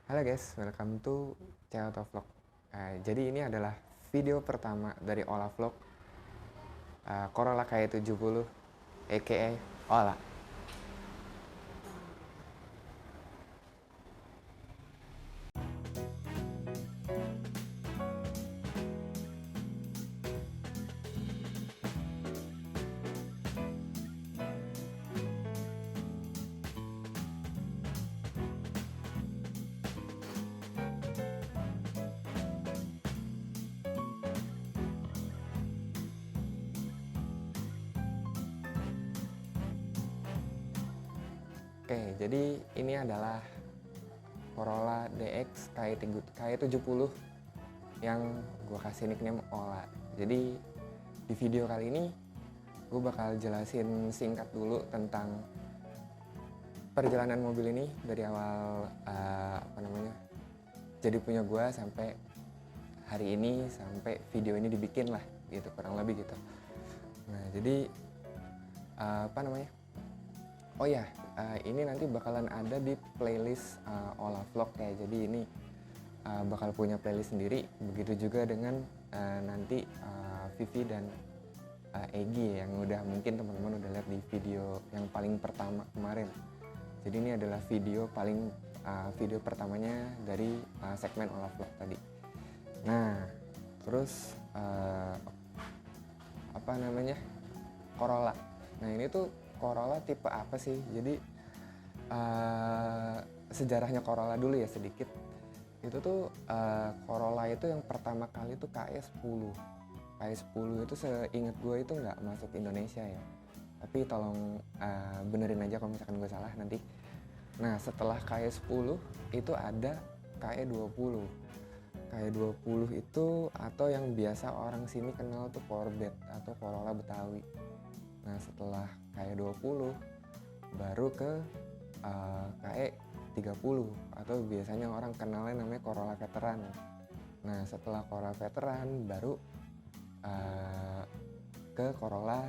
Halo guys, welcome to Auto Vlog. Jadi ini adalah video pertama dari Ola Vlog, Corolla K70 aka Ola. Oke, jadi ini adalah Corolla DX K70 yang gue kasih nickname Ola. Jadi di video kali ini gue bakal jelasin singkat dulu tentang perjalanan mobil ini dari awal jadi punya gue sampai hari ini, sampai video ini dibikin lah gitu, kurang lebih gitu. Nah jadi oh ya, ini nanti bakalan ada di playlist Ola Vlog ya. Jadi ini bakal punya playlist sendiri. Begitu juga dengan nanti Vivi dan Egi yang udah mungkin teman-teman udah lihat di video yang paling pertama kemarin. Jadi ini adalah video pertamanya dari segmen Ola Vlog tadi. Nah, terus Corolla. Nah ini tuh Corolla tipe apa sih? Jadi sejarahnya Corolla dulu ya sedikit. Itu tuh Corolla itu yang pertama kali tuh KE10. KE10 itu seingat gue itu nggak masuk Indonesia ya. Tapi tolong benerin aja kalau misalkan gue salah nanti. Nah setelah KE10 itu ada KE20. KE20 itu atau yang biasa orang sini kenal tuh Corvette atau Corolla Betawi. Nah setelah KE20 baru ke KE30 atau biasanya orang kenalnya namanya Corolla Veteran. Nah setelah Corolla Veteran baru ke Corolla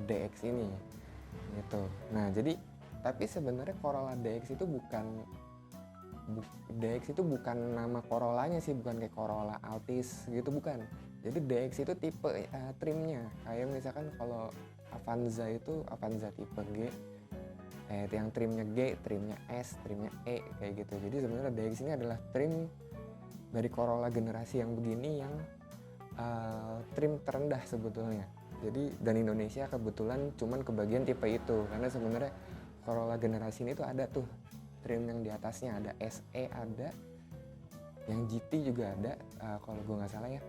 DX ini gitu. Nah jadi tapi sebenarnya Corolla DX itu bukan nama Corollanya sih, bukan kayak Corolla Altis gitu, bukan. Jadi DX itu tipe trimnya. Kayak misalkan kalau Avanza itu Avanza tipe G, yang trimnya G, trimnya S, trimnya E kayak gitu. Jadi sebenarnya DX ini adalah trim dari Corolla generasi yang begini yang trim terendah sebetulnya. Jadi dan Indonesia kebetulan cuman kebagian tipe itu, karena sebenarnya Corolla generasi ini tuh ada tuh trim yang di atasnya, ada SE, ada yang GT juga ada kalau gue nggak salah ya.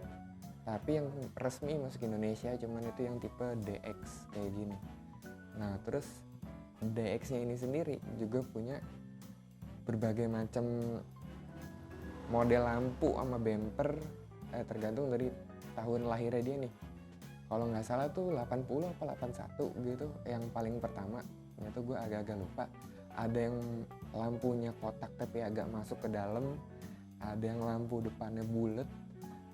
Tapi yang resmi masuk Indonesia cuman itu yang tipe DX kayak gini. Nah terus DX-nya ini sendiri juga punya berbagai macam model lampu sama bumper, tergantung dari tahun lahirnya dia nih. Kalau nggak salah tuh 80 apa 81 gitu yang paling pertama. Itu gue agak-agak lupa. Ada yang lampunya kotak tapi agak masuk ke dalam, ada yang lampu depannya bulat,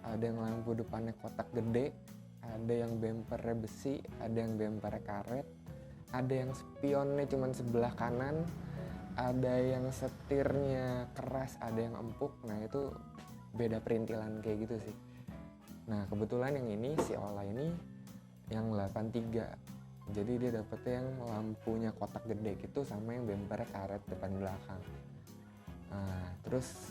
ada yang lampu depannya kotak gede, ada yang bumpernya besi, ada yang bumpernya karet, ada yang spionnya cuma sebelah kanan, ada yang setirnya keras, ada yang empuk. Nah itu beda perintilan kayak gitu sih. Nah kebetulan yang ini si Ola ini yang 83. Jadi dia dapetnya yang lampunya kotak gede gitu sama yang bumpernya karet depan belakang. Nah terus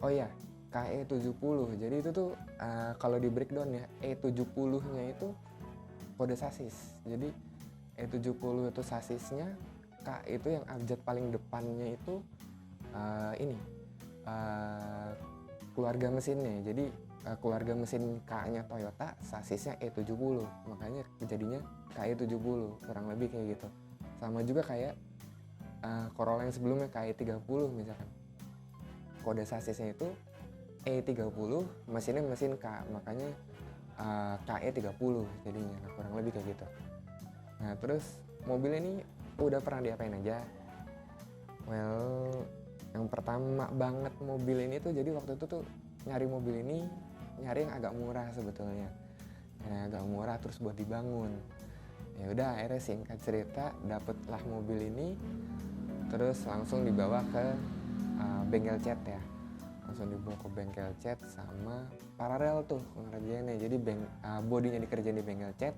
oh ya, KE70. Jadi itu tuh kalau di breakdown ya, E70-nya itu kode sasis. Jadi E70 itu sasisnya, K itu yang abjad paling depannya itu keluarga mesinnya. Jadi keluarga mesin K-nya Toyota, sasisnya E70. Makanya jadinya KE70, kurang lebih kayak gitu. Sama juga kayak Corolla yang sebelumnya KE30 misalkan. Kode sasisnya itu E30, mesinnya mesin K, makanya KE30 jadinya. Nah, kurang lebih kayak gitu. Nah terus mobil ini udah pernah diapain aja? Well, yang pertama banget mobil ini tuh, jadi waktu itu tuh nyari mobil ini, nyari yang agak murah sebetulnya. Yang agak murah terus buat dibangun. Ya udah akhirnya singkat cerita dapetlah mobil ini. terus langsung dibawa ke bengkel cat ya, langsung dibawa ke bengkel cat sama paralel tuh pengerjaannya. Jadi bodinya dikerjain di bengkel cat,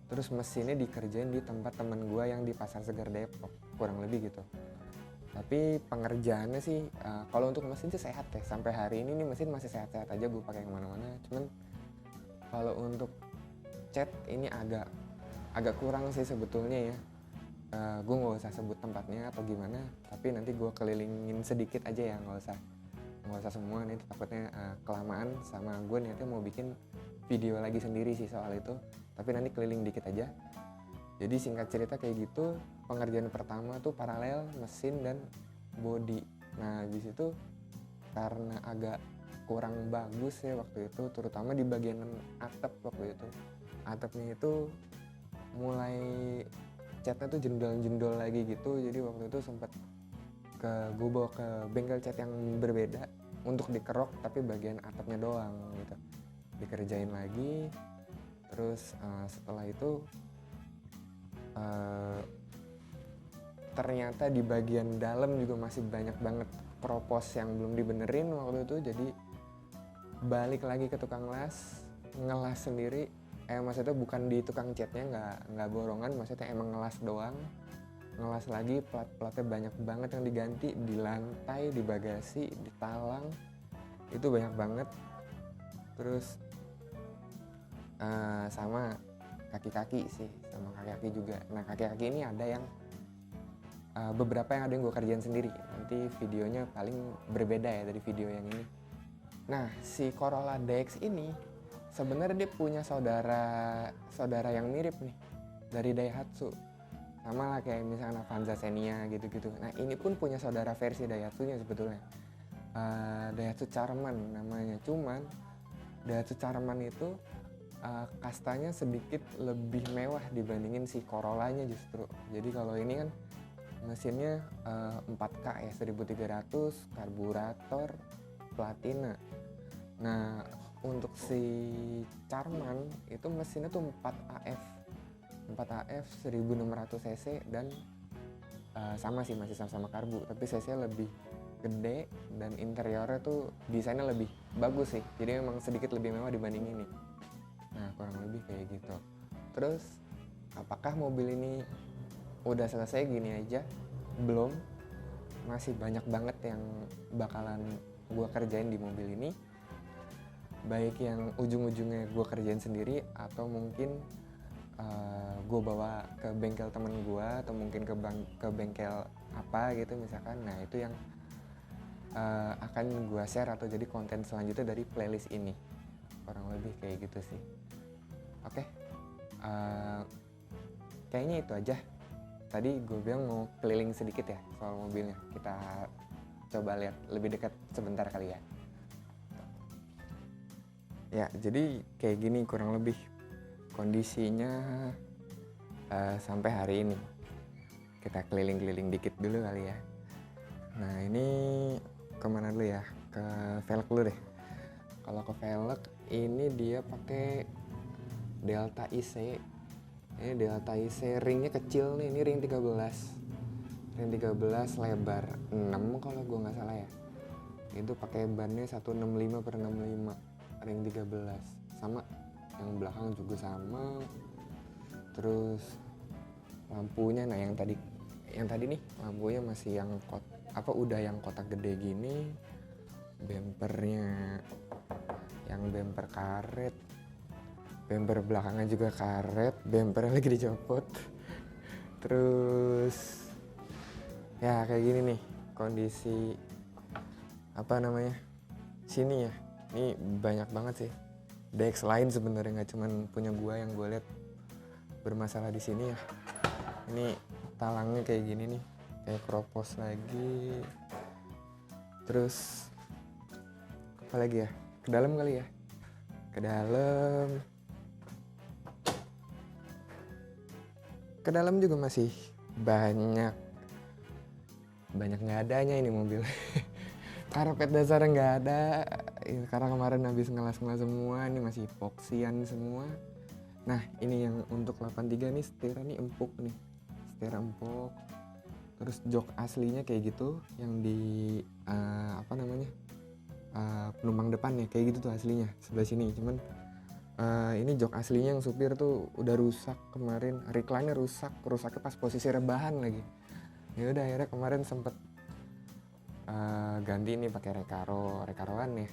terus mesinnya dikerjain di tempat temen gue yang di Pasar Segar Depok, kurang lebih gitu. Tapi pengerjaannya sih kalau untuk mesin sih sehat ya, sampai hari ini nih mesin masih sehat-sehat aja, gue pakai kemana-mana. Cuman kalau untuk cat ini agak kurang sih sebetulnya ya. Gue nggak usah sebut tempatnya atau gimana, tapi nanti gue kelilingin sedikit aja ya, nggak usah semua nih, takutnya kelamaan. Sama gue niatnya mau bikin video lagi sendiri sih soal itu, tapi nanti keliling dikit aja. Jadi singkat cerita kayak gitu, pengerjaan pertama tuh paralel, mesin dan body. Nah habis itu karena agak kurang bagus ya waktu itu, terutama di bagian atap waktu itu. Atapnya itu mulai catnya tuh jendol-jendol lagi gitu, jadi waktu itu sempat gue bawa ke bengkel cat yang berbeda untuk dikerok, tapi bagian atapnya doang gitu dikerjain lagi. Terus setelah itu ternyata di bagian dalam juga masih banyak banget kropos yang belum dibenerin waktu itu, jadi balik lagi ke tukang ngelas sendiri. Maksudnya bukan di tukang catnya, nggak borongan, maksudnya emang ngelas doang. Ngelas lagi, plat-platnya banyak banget yang diganti, di lantai, di bagasi, di talang, itu banyak banget. Terus sama kaki-kaki sih, sama kaki-kaki juga. Nah kaki-kaki ini ada yang beberapa yang ada yang gue kerjain sendiri, nanti videonya paling berbeda ya dari video yang ini. Nah si Corolla DX ini sebenarnya dia punya saudara yang mirip nih dari Daihatsu, sama lah kayak misalnya Avanza Xenia gitu-gitu. Nah ini pun punya saudara versi Daihatsu-nya sebetulnya, Daihatsu Charman namanya. Cuman Daihatsu Charman itu kastanya sedikit lebih mewah dibandingin si Corolla-nya justru. Jadi kalau ini kan mesinnya 4K ya, 1300, karburator platina. Nah untuk si Charman itu mesinnya tuh 4AF 1600 cc dan sama sih, masih sama-sama karbu, tapi cc lebih gede dan interiornya tuh desainnya lebih bagus sih, jadi memang sedikit lebih mewah dibanding ini. Nah kurang lebih kayak gitu. Terus apakah mobil ini udah selesai gini aja? Belum, masih banyak banget yang bakalan gue kerjain di mobil ini, baik yang ujung-ujungnya gue kerjain sendiri atau mungkin gue bawa ke bengkel temen gue atau mungkin ke bengkel apa gitu misalkan. Nah itu yang akan gue share atau jadi konten selanjutnya dari playlist ini, kurang lebih kayak gitu sih. Oke, kayaknya itu aja. Tadi gue bilang mau keliling sedikit ya soal mobilnya, kita coba lihat lebih dekat sebentar kali ya. Ya jadi kayak gini kurang lebih kondisinya sampai hari ini. Kita keliling-keliling dikit dulu kali ya. Nah ini kemana dulu ya? Ke velg dulu deh. Kalau ke velg ini dia pakai Delta IC. Ini Delta IC, ringnya kecil nih, ini ring 13. Ring 13 lebar 6 kalau gue nggak salah ya. Itu pakai bannya 165/65, ring 13. Sama yang belakang juga sama. Terus lampunya, nah yang tadi nih lampunya masih yang udah yang kotak gede gini. Bempernya yang bemper karet, bemper belakangnya juga karet, bempernya lagi dicopot. Terus ya kayak gini nih kondisi sini ya. Ini banyak banget sih DX lain sebenarnya, nggak cuman punya gua yang gue lihat bermasalah di sini ya. Ini talangnya kayak gini nih, kayak kropos lagi. Terus apa lagi ya, ke dalam kali ya, ke dalam juga masih banyak nggak adanya ini mobil. Karpet dasarnya nggak ada karena kemarin habis ngelas semua, ini masih epoksian semua. Nah ini yang untuk 83 nih setirnya nih empuk nih, setir empuk. Terus jok aslinya kayak gitu yang di penumpang depannya kayak gitu tuh aslinya sebelah sini. Cuman ini jok aslinya yang supir tuh udah rusak kemarin, recline-nya rusaknya pas posisi rebahan lagi. Ya udah akhirnya kemarin sempet ganti ini pakai rekaroan ya,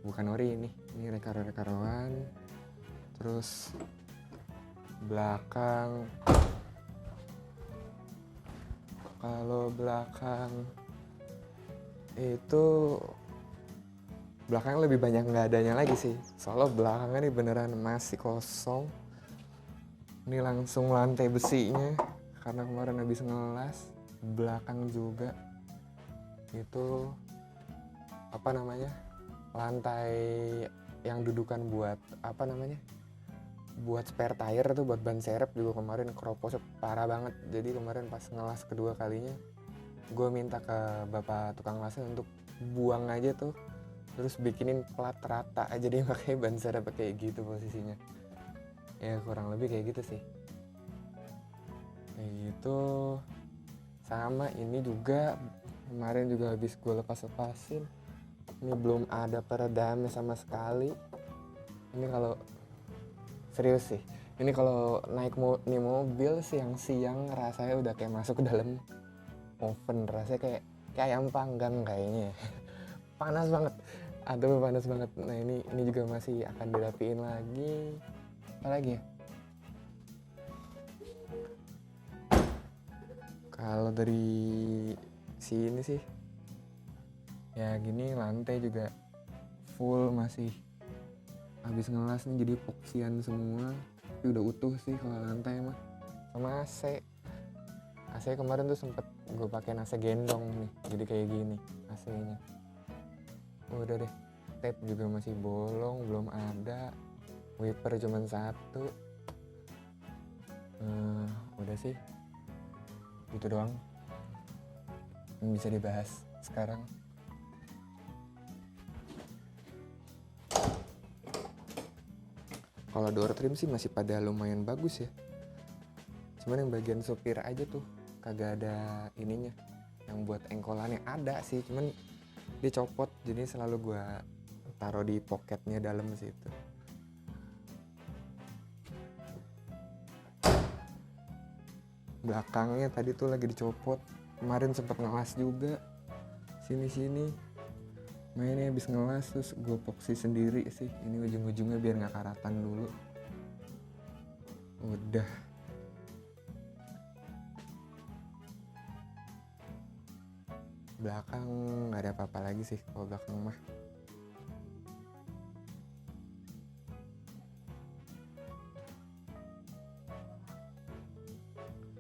bukan ori ini rekaroan. Terus kalau belakang itu belakang lebih banyak nggak adanya lagi sih, soalnya belakangnya nih beneran masih kosong. Ini langsung lantai besinya karena kemarin habis ngelas. Belakang juga itu lantai yang dudukan buat buat spare tire tuh, buat ban serep juga kemarin keroposnya parah banget. Jadi kemarin pas ngelas kedua kalinya gue minta ke bapak tukang lasnya untuk buang aja tuh, terus bikinin plat rata aja deh, makanya ban serep kayak gitu posisinya. Ya kurang lebih kayak gitu sih. Kayak gitu. Sama ini juga kemarin juga habis gue lepasin. Ini belum ada peredamnya sama sekali. Ini kalau serius sih, ini kalau naik nih mobil siang-siang rasanya udah kayak masuk ke dalam oven, rasanya kayak ayam panggang kayaknya. Panas banget, panas banget. Nah ini juga masih akan dirapiin lagi. Apa lagi ya? Kalau dari sini sih ya gini, lantai juga full masih habis ngelas nih, jadi epoksian semua. Tapi udah utuh sih kalau lantai mah. Sama AC kemarin tuh sempet gue pakai AC gendong nih, jadi kayak gini AC-nya. Udah deh, tape juga masih bolong, belum ada. Wiper cuman satu. Udah sih, itu doang yang bisa dibahas sekarang. Kalau door trim sih masih pada lumayan bagus ya, cuman yang bagian supir aja tuh kagak ada ininya, yang buat engkolannya ada sih, cuman dia copot, jadi selalu gue taruh di pocketnya dalam situ. Belakangnya tadi tuh lagi dicopot, kemarin sempet ngelas juga sini mainnya habis ngelas, terus gue epoksi sendiri sih ini ujung-ujungnya biar nggak karatan dulu. Udah belakang nggak ada apa-apa lagi sih kalau belakang mah.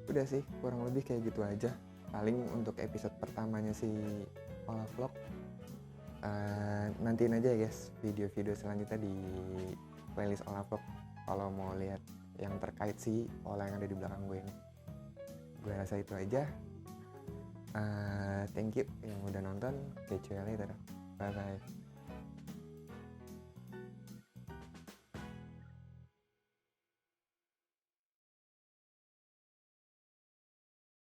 Udah sih kurang lebih kayak gitu aja paling untuk episode pertamanya si Ola Vlog. Nantiin aja ya guys video-video selanjutnya di playlist Ola Vlog kalau mau lihat yang terkait si Ola yang ada di belakang gue ini. Gue rasa itu aja. Thank you yang udah nonton. Catch you later. Bye bye.